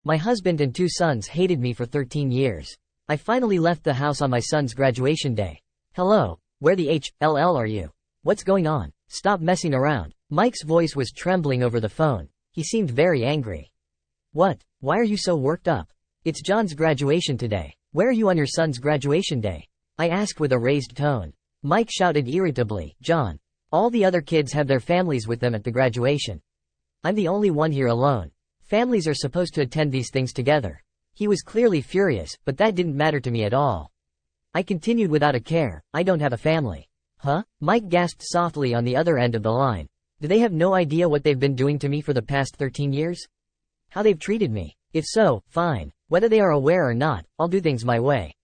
My husband and 2 sons hated me for 13 years. I finally left the house on my son's graduation day. Hello, where the HLL are you? What's going on? Stop messing around. Mike's voice was trembling over the phone. He seemed very angry. What? Why are you so worked up? It's John's graduation today. Where are you on your son's graduation day? I asked with a raised tone. Mike shouted irritably, John. All the other kids have their families with them at the graduation. I'm the only one here alone. Families are supposed to attend these things together. He was clearly furious, but that didn't matter to me at all. I continued without a care, I don't have a family. Huh? Mike gasped softly on the other end of the line. Do they have no idea what they've been doing to me for the past 13 years? How they've treated me? If so, fine. Whether they are aware or not, I'll do things my way.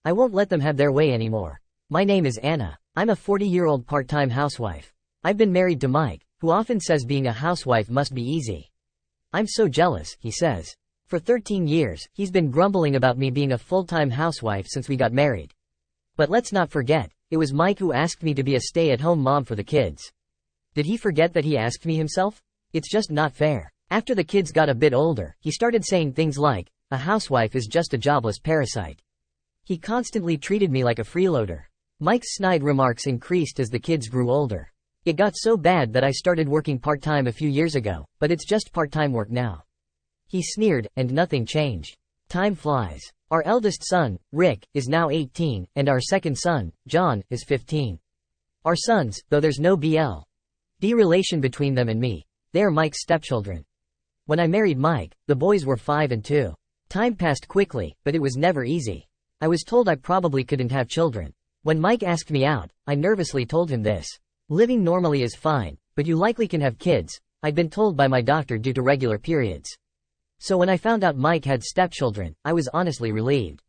I won't let them have their way anymore. My name is Anna. I'm a 40-year-old part-time housewife. I've been married to Mike, who often says being a housewife must be easy. I'm so jealous, he says. For 13 years, he's been grumbling about me being a full-time housewife since we got married. But let's not forget, it was Mike who asked me to be a stay-at-home mom for the kids. Did he forget that he asked me himself? It's just not fair. After the kids got a bit older, he started saying things like, a housewife is just a jobless parasite. He constantly treated me like a freeloader. Mike's snide remarks increased as the kids grew older. It got so bad that I started working part-time a few years ago, but it's just part-time work now. He sneered, and nothing changed. Time flies. Our eldest son, Rick, is now 18, and our second son, John, is 15. Our sons, though there's no BL.D. relation between them and me, they are Mike's stepchildren. When I married Mike, the boys were 5 and 2. Time passed quickly, but it was never easy. I was told I probably couldn't have children. When Mike asked me out, I nervously told him this. Living normally is fine, but you likely can have kids, I'd been told by my doctor due to regular periods. So when I found out Mike had stepchildren, I was honestly relieved.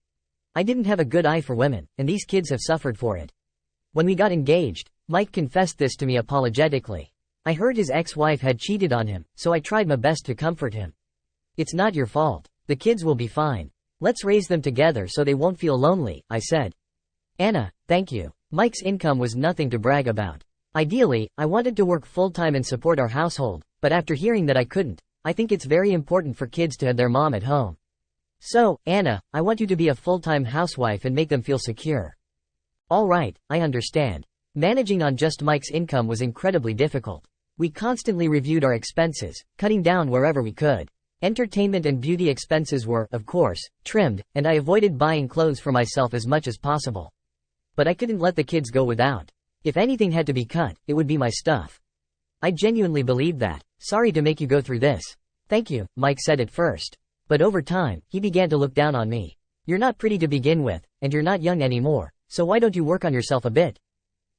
I didn't have a good eye for women, and these kids have suffered for it. When we got engaged, Mike confessed this to me apologetically. I heard his ex-wife had cheated on him, so I tried my best to comfort him. It's not your fault. The kids will be fine. Let's raise them together so they won't feel lonely, I said. Anna, thank you. Mike's income was nothing to brag about. Ideally, I wanted to work full-time and support our household, but after hearing that I couldn't, I think it's very important for kids to have their mom at home. So, Anna, I want you to be a full-time housewife and make them feel secure. All right, I understand. Managing on just Mike's income was incredibly difficult. We constantly reviewed our expenses, cutting down wherever we could. Entertainment and beauty expenses were, of course, trimmed, and I avoided buying clothes for myself as much as possible. But I couldn't let the kids go without. If anything had to be cut, it would be my stuff. I genuinely believed that. Sorry to make you go through this. Thank you, Mike said at first. But over time, he began to look down on me. You're not pretty to begin with, and you're not young anymore, so why don't you work on yourself a bit?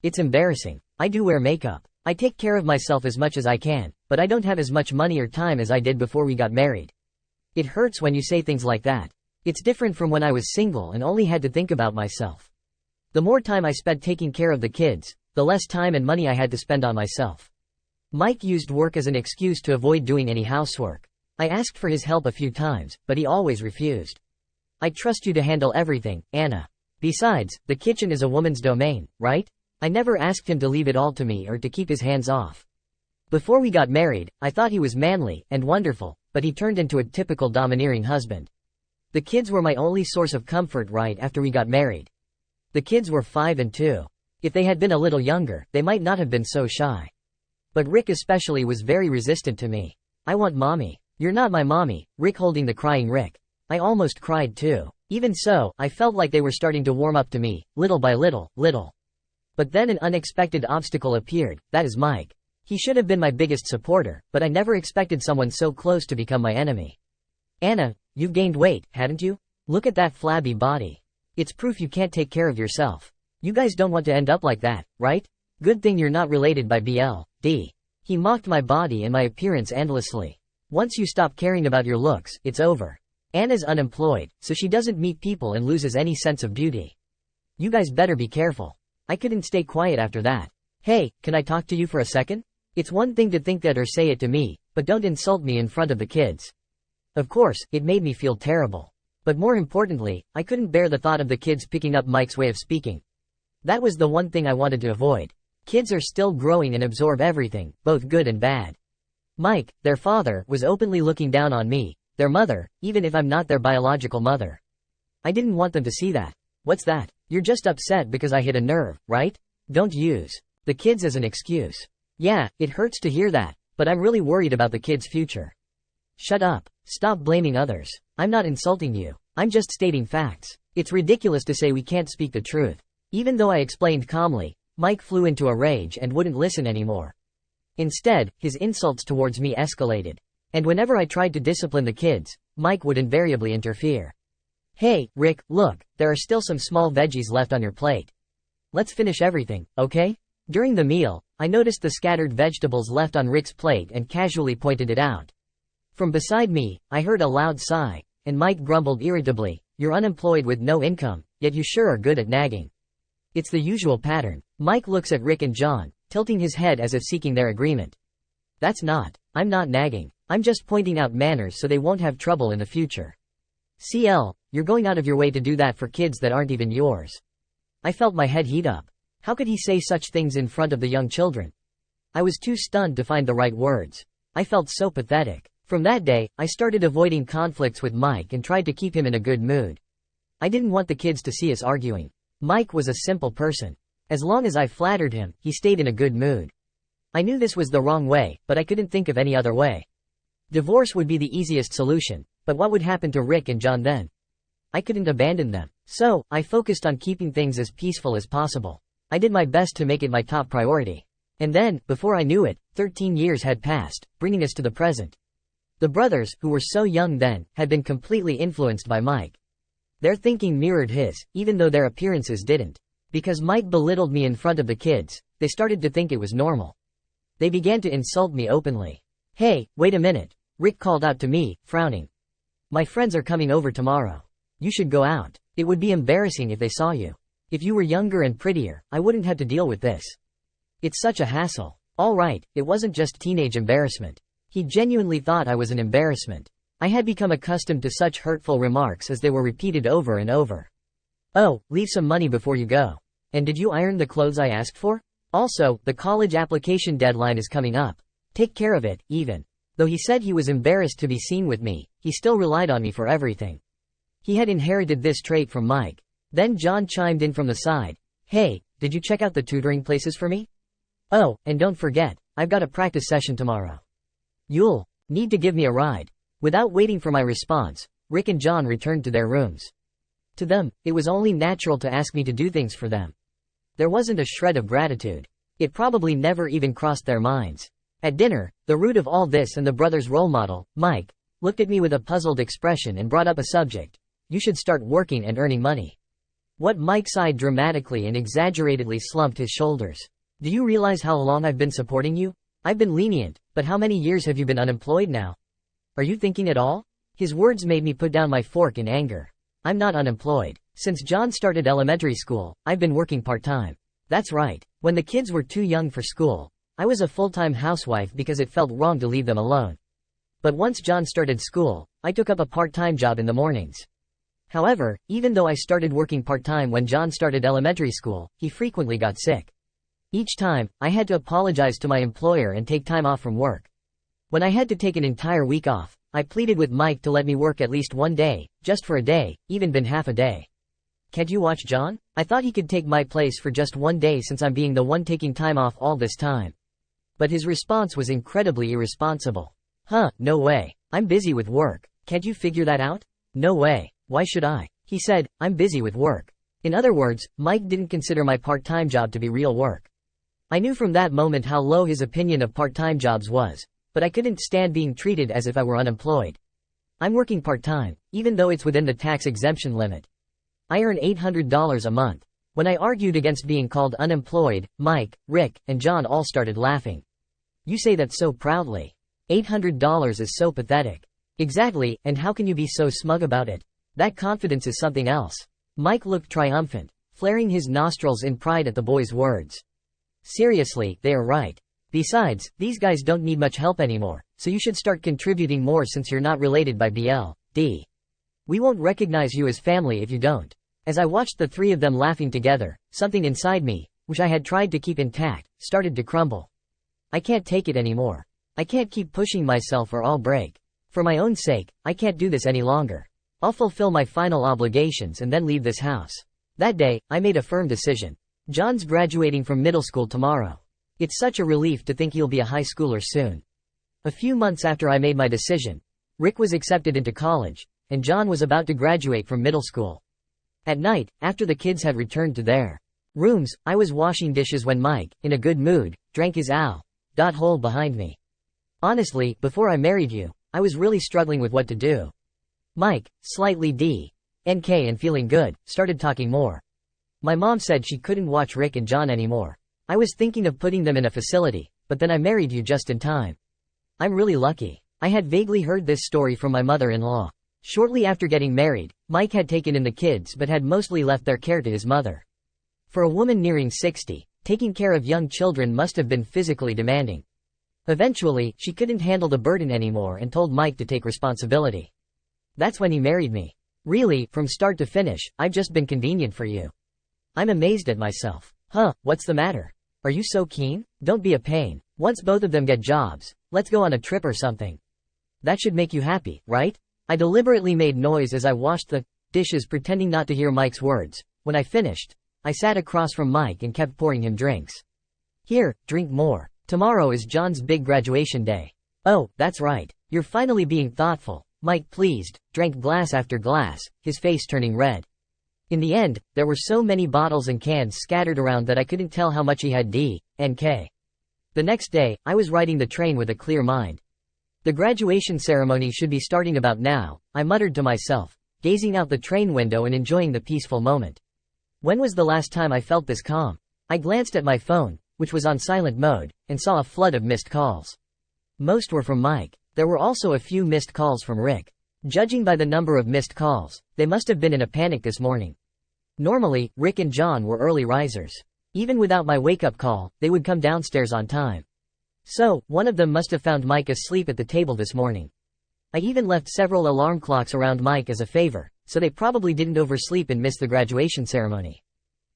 It's embarrassing. I do wear makeup. I take care of myself as much as I can, but I don't have as much money or time as I did before we got married. It hurts when you say things like that. It's different from when I was single and only had to think about myself. The more time I spent taking care of the kids, the less time and money I had to spend on myself. Mike used work as an excuse to avoid doing any housework. I asked for his help a few times, but he always refused. I trust you to handle everything, Anna. Besides, the kitchen is a woman's domain, right? I never asked him to leave it all to me or to keep his hands off. Before we got married, I thought he was manly and wonderful, but he turned into a typical domineering husband. The kids were my only source of comfort right after we got married. The kids were 5 and 2. If they had been a little younger, they might not have been so shy. But Rick especially was very resistant to me. I want mommy. You're not my mommy, Rick holding the crying Rick. I almost cried too. Even so, I felt like they were starting to warm up to me, little by little. But then an unexpected obstacle appeared, that is Mike. He should have been my biggest supporter, but I never expected someone so close to become my enemy. Anna, you've gained weight, hadn't you? Look at that flabby body. It's proof you can't take care of yourself. You guys don't want to end up like that, right? Good thing you're not related by BL.D. He mocked my body and my appearance endlessly. Once you stop caring about your looks, it's over. Anna's unemployed, so she doesn't meet people and loses any sense of beauty. You guys better be careful. I couldn't stay quiet after that. Hey, can I talk to you for a second? It's one thing to think that or say it to me, but don't insult me in front of the kids. Of course, it made me feel terrible. But more importantly, I couldn't bear the thought of the kids picking up Mike's way of speaking. That was the one thing I wanted to avoid. Kids are still growing and absorb everything, both good and bad. Mike, their father, was openly looking down on me, Their mother, even if I'm not their biological mother. I didn't want them to see that. What's that? You're just upset because I hit a nerve, right? Don't use the kids as an excuse. Yeah, it hurts to hear that, but I'm really worried about the kids' future. Shut up. Stop blaming others. I'm not insulting you. I'm just stating facts. It's ridiculous to say we can't speak the truth. Even though I explained calmly, Mike flew into a rage and wouldn't listen anymore. Instead, his insults towards me escalated. And whenever I tried to discipline the kids, Mike would invariably interfere. Hey, Rick, look, there are still some small veggies left on your plate. Let's finish everything, okay? During the meal, I noticed the scattered vegetables left on Rick's plate and casually pointed it out. From beside me, I heard a loud sigh, and Mike grumbled irritably, "You're unemployed with no income, yet you sure are good at nagging." It's the usual pattern. Mike looks at Rick and John, tilting his head as if seeking their agreement. I'm not nagging. I'm just pointing out manners so they won't have trouble in the future. CL, you're going out of your way to do that for kids that aren't even yours. I felt my head heat up. How could he say such things in front of the young children? I was too stunned to find the right words. I felt so pathetic. From that day, I started avoiding conflicts with Mike and tried to keep him in a good mood. I didn't want the kids to see us arguing. Mike was a simple person. As long as I flattered him, he stayed in a good mood. I knew this was the wrong way, but I couldn't think of any other way. Divorce would be the easiest solution, but what would happen to Rick and John then? I couldn't abandon them. So, I focused on keeping things as peaceful as possible. I did my best to make it my top priority. And then, before I knew it, 13 years had passed, bringing us to the present. The brothers, who were so young then, had been completely influenced by Mike. Their thinking mirrored his, even though their appearances didn't. Because Mike belittled me in front of the kids, they started to think it was normal. They began to insult me openly. Hey, wait a minute, Rick called out to me, frowning. My friends are coming over tomorrow. You should go out. It would be embarrassing if they saw you. If you were younger and prettier, I wouldn't have to deal with this. It's such a hassle. All right, it wasn't just teenage embarrassment. He genuinely thought I was an embarrassment. I had become accustomed to such hurtful remarks as they were repeated over and over. Oh, leave some money before you go. And did you iron the clothes I asked for? Also, the college application deadline is coming up. Take care of it, even. Though he said he was embarrassed to be seen with me, he still relied on me for everything. He had inherited this trait from Mike. Then John chimed in from the side. Hey, did you check out the tutoring places for me? Oh, and don't forget, I've got a practice session tomorrow. You'll need to give me a ride. Without waiting for my response, Rick and John returned to their rooms. To them, it was only natural to ask me to do things for them. There wasn't a shred of gratitude. It probably never even crossed their minds. At dinner, the root of all this and the brothers' role model, Mike, looked at me with a puzzled expression and brought up a subject. You should start working and earning money. What? Mike sighed dramatically and exaggeratedly slumped his shoulders. Do you realize how long I've been supporting you? I've been lenient, but how many years have you been unemployed now? Are you thinking at all? His words made me put down my fork in anger. I'm not unemployed. Since John started elementary school, I've been working part-time. That's right. When the kids were too young for school, I was a full-time housewife because it felt wrong to leave them alone. But once John started school, I took up a part-time job in the mornings. However, even though I started working part-time when John started elementary school, he frequently got sick. Each time, I had to apologize to my employer and take time off from work. When I had to take an entire week off, I pleaded with Mike to let me work at least one day, just for a day, even been half a day. Can't you watch John? I thought he could take my place for just one day since I'm being the one taking time off all this time. But his response was incredibly irresponsible. Huh, no way. I'm busy with work. Can't you figure that out? No way. Why should I? He said, I'm busy with work. In other words, Mike didn't consider my part-time job to be real work. I knew from that moment how low his opinion of part-time jobs was, but I couldn't stand being treated as if I were unemployed. I'm working part-time, even though it's within the tax exemption limit. I earn $800 a month. When I argued against being called unemployed, Mike, Rick, and John all started laughing. You say that so proudly. $800 is so pathetic. Exactly, and how can you be so smug about it? That confidence is something else. Mike looked triumphant, flaring his nostrils in pride at the boys' words. Seriously, they are right. Besides, these guys don't need much help anymore, so you should start contributing more since you're not related by BL.D. We won't recognize you as family if you don't. As I watched the three of them laughing together, something inside me, which I had tried to keep intact, started to crumble. I can't take it anymore. I can't keep pushing myself or I'll break. For my own sake, I can't do this any longer. I'll fulfill my final obligations and then leave this house. That day, I made a firm decision. John's graduating from middle school tomorrow. It's such a relief to think he'll be a high schooler soon. A few months after I made my decision, Rick was accepted into college, and John was about to graduate from middle school. At night, after the kids had returned to their rooms, I was washing dishes when Mike, in a good mood, drank his hole behind me. Honestly, before I married you, I was really struggling with what to do. Mike, slightly DNK and feeling good, started talking more. My mom said she couldn't watch Rick and John anymore. I was thinking of putting them in a facility, but then I married you just in time. I'm really lucky. I had vaguely heard this story from my mother-in-law. Shortly after getting married, Mike had taken in the kids but had mostly left their care to his mother. For a woman nearing 60, taking care of young children must have been physically demanding. Eventually, she couldn't handle the burden anymore and told Mike to take responsibility. That's when he married me. Really, from start to finish, I've just been convenient for you. I'm amazed at myself. What's the matter? Are you so keen? Don't be a pain. Once both of them get jobs, let's go on a trip or something. That should make you happy, right? I deliberately made noise as I washed the dishes, pretending not to hear Mike's words. When I finished, I sat across from Mike and kept pouring him drinks. Here, drink more. Tomorrow is John's big graduation day. Oh, that's right. You're finally being thoughtful. Mike pleased, drank glass after glass, his face turning red. In the end, there were so many bottles and cans scattered around that I couldn't tell how much he had D&K. The next day, I was riding the train with a clear mind. The graduation ceremony should be starting about now, I muttered to myself, gazing out the train window and enjoying the peaceful moment. When was the last time I felt this calm? I glanced at my phone, which was on silent mode, and saw a flood of missed calls. Most were from Mike. There were also a few missed calls from Rick. Judging by the number of missed calls, they must have been in a panic this morning. Normally, Rick and John were early risers. Even without my wake-up call, they would come downstairs on time. So, one of them must have found Mike asleep at the table this morning. I even left several alarm clocks around Mike as a favor, so they probably didn't oversleep and miss the graduation ceremony.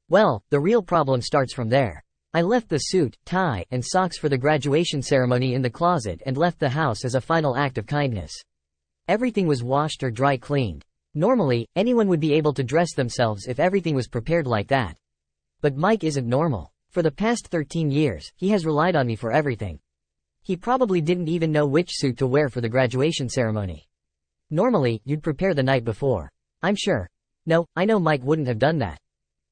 Well, the real problem starts from there. I left the suit, tie, and socks for the graduation ceremony in the closet and left the house as a final act of kindness. Everything was washed or dry cleaned. Normally, anyone would be able to dress themselves if everything was prepared like that. But Mike isn't normal. For the past 13 years, he has relied on me for everything. He probably didn't even know which suit to wear for the graduation ceremony. Normally, you'd prepare the night before. I'm sure. No, I know Mike wouldn't have done that.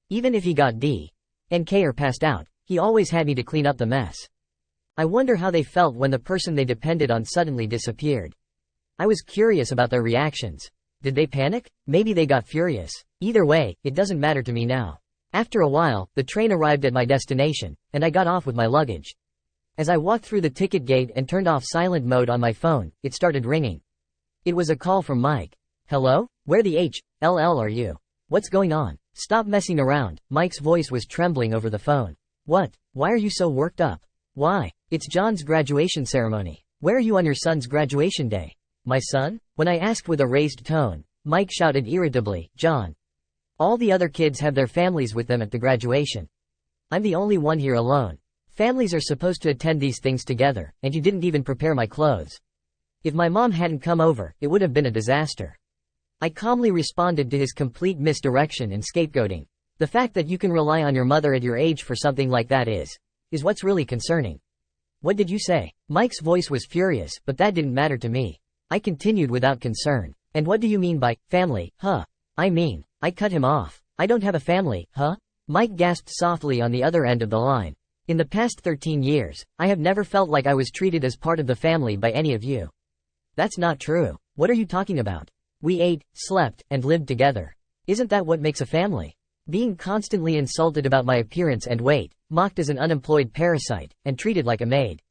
Even if he got D&K or passed out, he always had me to clean up the mess. I wonder how they felt when the person they depended on suddenly disappeared. I was curious about their reactions. Did they panic? Maybe they got furious. Either way, it doesn't matter to me now. After a while, the train arrived at my destination, and I got off with my luggage. As I walked through the ticket gate and turned off silent mode on my phone, it started ringing. It was a call from Mike. Hello? Where the HLL are you? What's going on? Stop messing around. Mike's voice was trembling over the phone. What? Why are you so worked up? Why? It's John's graduation ceremony. Where are you on your son's graduation day? My son? When I asked with a raised tone, Mike shouted irritably, John. All the other kids have their families with them at the graduation. I'm the only one here alone. Families are supposed to attend these things together, and you didn't even prepare my clothes. If my mom hadn't come over, it would have been a disaster. I calmly responded to his complete misdirection and scapegoating. The fact that you can rely on your mother at your age for something like that is what's really concerning. What did you say? Mike's voice was furious, but that didn't matter to me. I continued without concern. And what do you mean by family, huh? I cut him off. I don't have a family, huh? Mike gasped softly on the other end of the line. In the past 13 years, I have never felt like I was treated as part of the family by any of you. That's not true. What are you talking about? We ate, slept, and lived together. Isn't that what makes a family? Being constantly insulted about my appearance and weight, mocked as an unemployed parasite, and treated like a maid.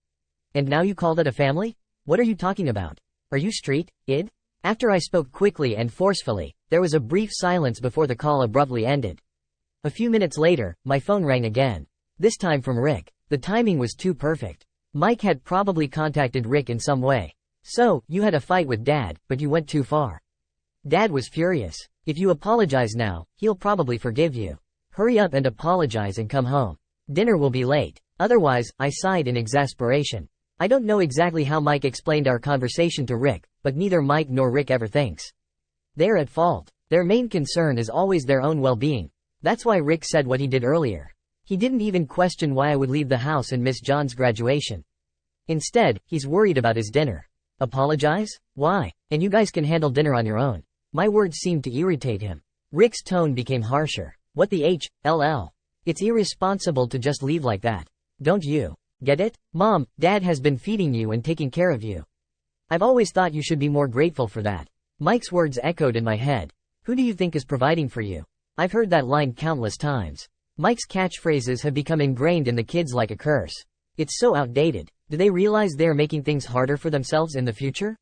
And now you call that a family? What are you talking about? Are you street-id? After I spoke quickly and forcefully, there was a brief silence before the call abruptly ended. A few minutes later, my phone rang again. This time from Rick. The timing was too perfect. Mike had probably contacted Rick in some way. So, you had a fight with Dad, but you went too far. Dad was furious. If you apologize now, he'll probably forgive you. Hurry up and apologize and come home. Dinner will be late. Otherwise, I sighed in exasperation. I don't know exactly how Mike explained our conversation to Rick, but neither Mike nor Rick ever thinks they're at fault. Their main concern is always their own well-being. That's why Rick said what he did earlier. He didn't even question why I would leave the house and miss John's graduation. Instead, he's worried about his dinner. Apologize? Why? And you guys can handle dinner on your own. My words seemed to irritate him. Rick's tone became harsher. What the HLL? It's irresponsible to just leave like that. Don't you get it? Mom, Dad has been feeding you and taking care of you. I've always thought you should be more grateful for that. Mike's words echoed in my head. Who do you think is providing for you? I've heard that line countless times. Mike's catchphrases have become ingrained in the kids like a curse. It's so outdated. Do they realize they are making things harder for themselves in the future?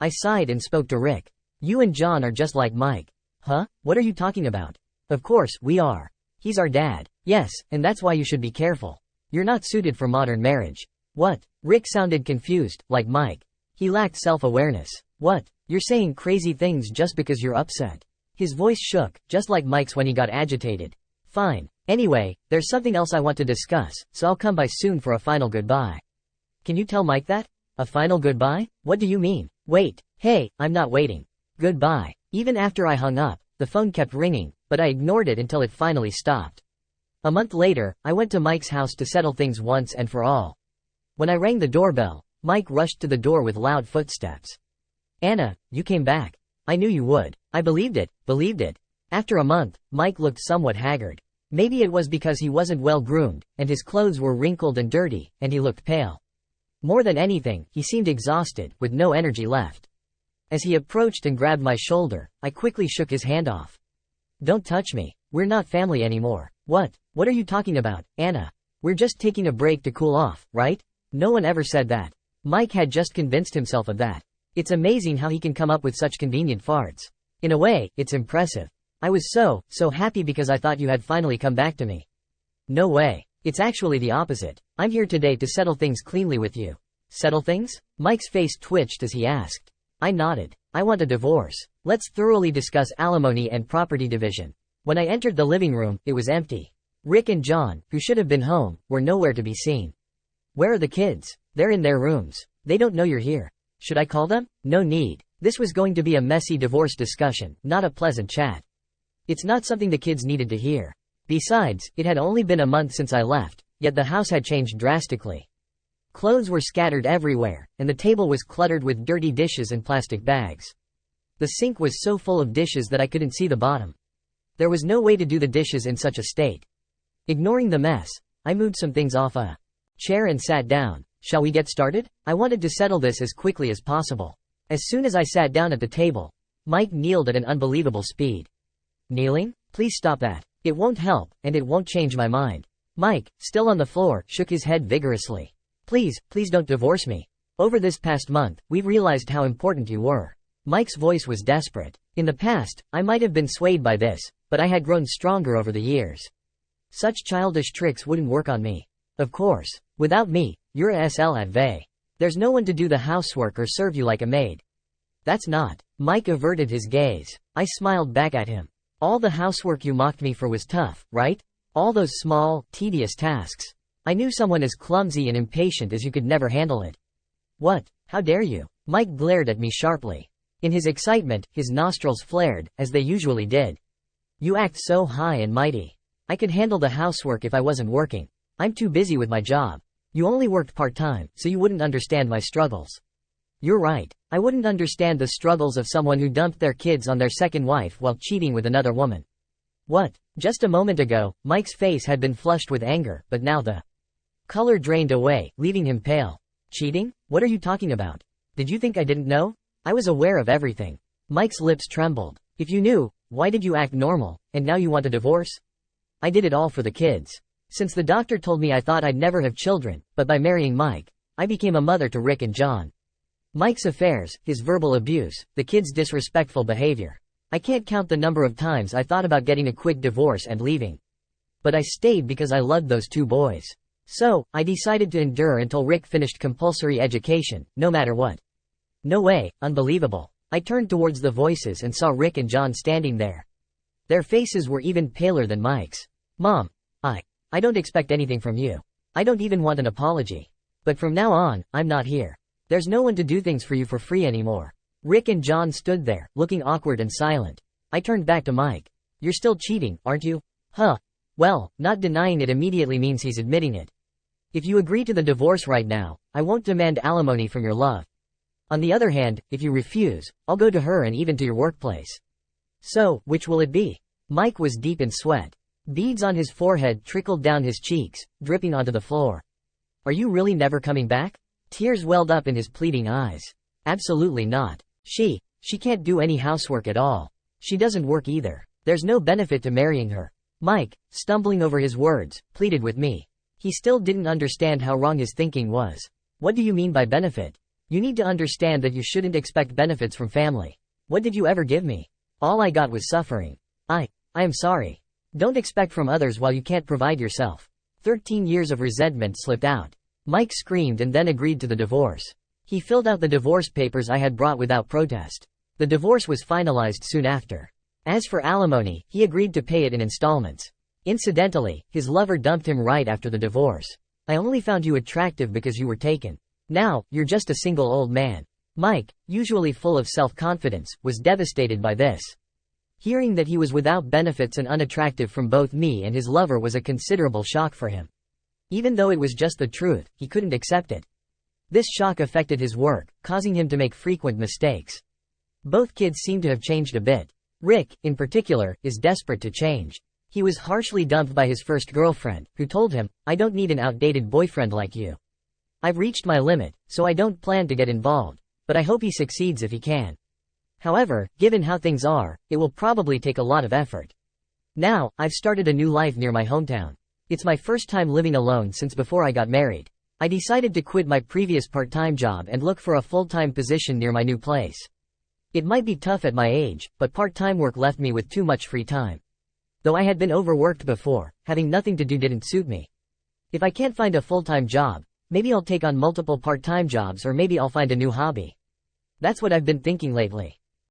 I sighed and spoke to Rick. You and John are just like Mike. Huh? What are you talking about? Of course, we are. He's our dad. Yes, and that's why you should be careful. You're not suited for modern marriage. What? Rick sounded confused, like Mike. He lacked self-awareness. What? You're saying crazy things just because you're upset. His voice shook, just like Mike's when he got agitated. Fine. Anyway, there's something else I want to discuss, so I'll come by soon for a final goodbye. Can you tell Mike that? A final goodbye? What do you mean? Wait. Hey, I'm not waiting. Goodbye. Even after I hung up, the phone kept ringing, but I ignored it until it finally stopped. A month later, I went to Mike's house to settle things once and for all. When I rang the doorbell, Mike rushed to the door with loud footsteps. Anna, you came back. I knew you would. I believed it. After a month, Mike looked somewhat haggard. Maybe it was because he wasn't well groomed, and his clothes were wrinkled and dirty, and he looked pale. More than anything, he seemed exhausted, with no energy left. As he approached and grabbed my shoulder, I quickly shook his hand off. Don't touch me. We're not family anymore. What? What are you talking about, Anna? We're just taking a break to cool off, right? No one ever said that. Mike had just convinced himself of that. It's amazing how he can come up with such convenient farts. In a way, it's impressive. I was so happy because I thought you had finally come back to me. No way. It's actually the opposite. I'm here today to settle things cleanly with you. Settle things? Mike's face twitched as he asked. I nodded. I want a divorce. Let's thoroughly discuss alimony and property division. When I entered the living room, it was empty. Rick and John, who should have been home, were nowhere to be seen. Where are the kids? They're in their rooms. They don't know you're here. Should I call them? No need. This was going to be a messy divorce discussion, not a pleasant chat. It's not something the kids needed to hear. Besides, it had only been a month since I left, yet the house had changed drastically. Clothes were scattered everywhere, and the table was cluttered with dirty dishes and plastic bags. The sink was so full of dishes that I couldn't see the bottom. There was no way to do the dishes in such a state. Ignoring the mess, I moved some things off a chair and sat down. Shall we get started? I wanted to settle this as quickly as possible. As soon as I sat down at the table, Mike kneeled at an unbelievable speed. Kneeling? Please stop that. It won't help, and it won't change my mind. Mike, still on the floor, shook his head vigorously. Please don't divorce me. Over this past month, we've realized how important you were. Mike's voice was desperate. In the past, I might have been swayed by this, but I had grown stronger over the years. Such childish tricks wouldn't work on me. Of course. Without me, you're a SL at Vay. There's no one to do the housework or serve you like a maid. That's not. Mike averted his gaze. I smiled back at him. All the housework you mocked me for was tough, right? All those small, tedious tasks. I knew someone as clumsy and impatient as you could never handle it. What? How dare you? Mike glared at me sharply. In his excitement, his nostrils flared, as they usually did. You act so high and mighty. I could handle the housework if I wasn't working. I'm too busy with my job. You only worked part-time, so you wouldn't understand my struggles. You're right. I wouldn't understand the struggles of someone who dumped their kids on their second wife while cheating with another woman. What? Just a moment ago, Mike's face had been flushed with anger, but now the color drained away, leaving him pale. Cheating? What are you talking about? Did you think I didn't know? I was aware of everything. Mike's lips trembled. If you knew, why did you act normal, and now you want a divorce? I did it all for the kids. Since the doctor told me I thought I'd never have children, but by marrying Mike, I became a mother to Rick and John. Mike's affairs, his verbal abuse, the kids' disrespectful behavior. I can't count the number of times I thought about getting a quick divorce and leaving. But I stayed because I loved those two boys. So, I decided to endure until Rick finished compulsory education, no matter what. No way, unbelievable. I turned towards the voices and saw Rick and John standing there. Their faces were even paler than Mike's. Mom, I don't expect anything from you. I don't even want an apology. But from now on, I'm not here. There's no one to do things for you for free anymore. Rick and John stood there, looking awkward and silent. I turned back to Mike. You're still cheating, aren't you? Huh. Well, not denying it immediately means he's admitting it. If you agree to the divorce right now, I won't demand alimony from your love. On the other hand, if you refuse, I'll go to her and even to your workplace. So, which will it be? Mike was deep in sweat. Beads on his forehead trickled down his cheeks, dripping onto the floor. Are you really never coming back? Tears welled up in his pleading eyes. Absolutely not. She can't do any housework at all. She doesn't work either. There's no benefit to marrying her. Mike, stumbling over his words, pleaded with me. He still didn't understand how wrong his thinking was. What do you mean by benefit? You need to understand that you shouldn't expect benefits from family. What did you ever give me? All I got was suffering. I am sorry. Don't expect from others while you can't provide yourself. 13 years of resentment slipped out. Mike screamed and then agreed to the divorce. He filled out the divorce papers I had brought without protest. The divorce was finalized soon after. As for alimony, he agreed to pay it in installments. Incidentally, his lover dumped him right after the divorce. I only found you attractive because you were taken. Now, you're just a single old man. Mike, usually full of self-confidence, was devastated by this. Hearing that he was without benefits and unattractive from both me and his lover was a considerable shock for him. Even though it was just the truth, he couldn't accept it. This shock affected his work, causing him to make frequent mistakes. Both kids seem to have changed a bit. Rick, in particular, is desperate to change. He was harshly dumped by his first girlfriend, who told him, "I don't need an outdated boyfriend like you. I've reached my limit, so I don't plan to get involved, but I hope he succeeds if he can." However, given how things are, it will probably take a lot of effort. Now, I've started a new life near my hometown. It's my first time living alone since before I got married. I decided to quit my previous part-time job and look for a full-time position near my new place. It might be tough at my age, but part-time work left me with too much free time. Though I had been overworked before, having nothing to do didn't suit me. If I can't find a full-time job, maybe I'll take on multiple part-time jobs or maybe I'll find a new hobby. That's what I've been thinking lately.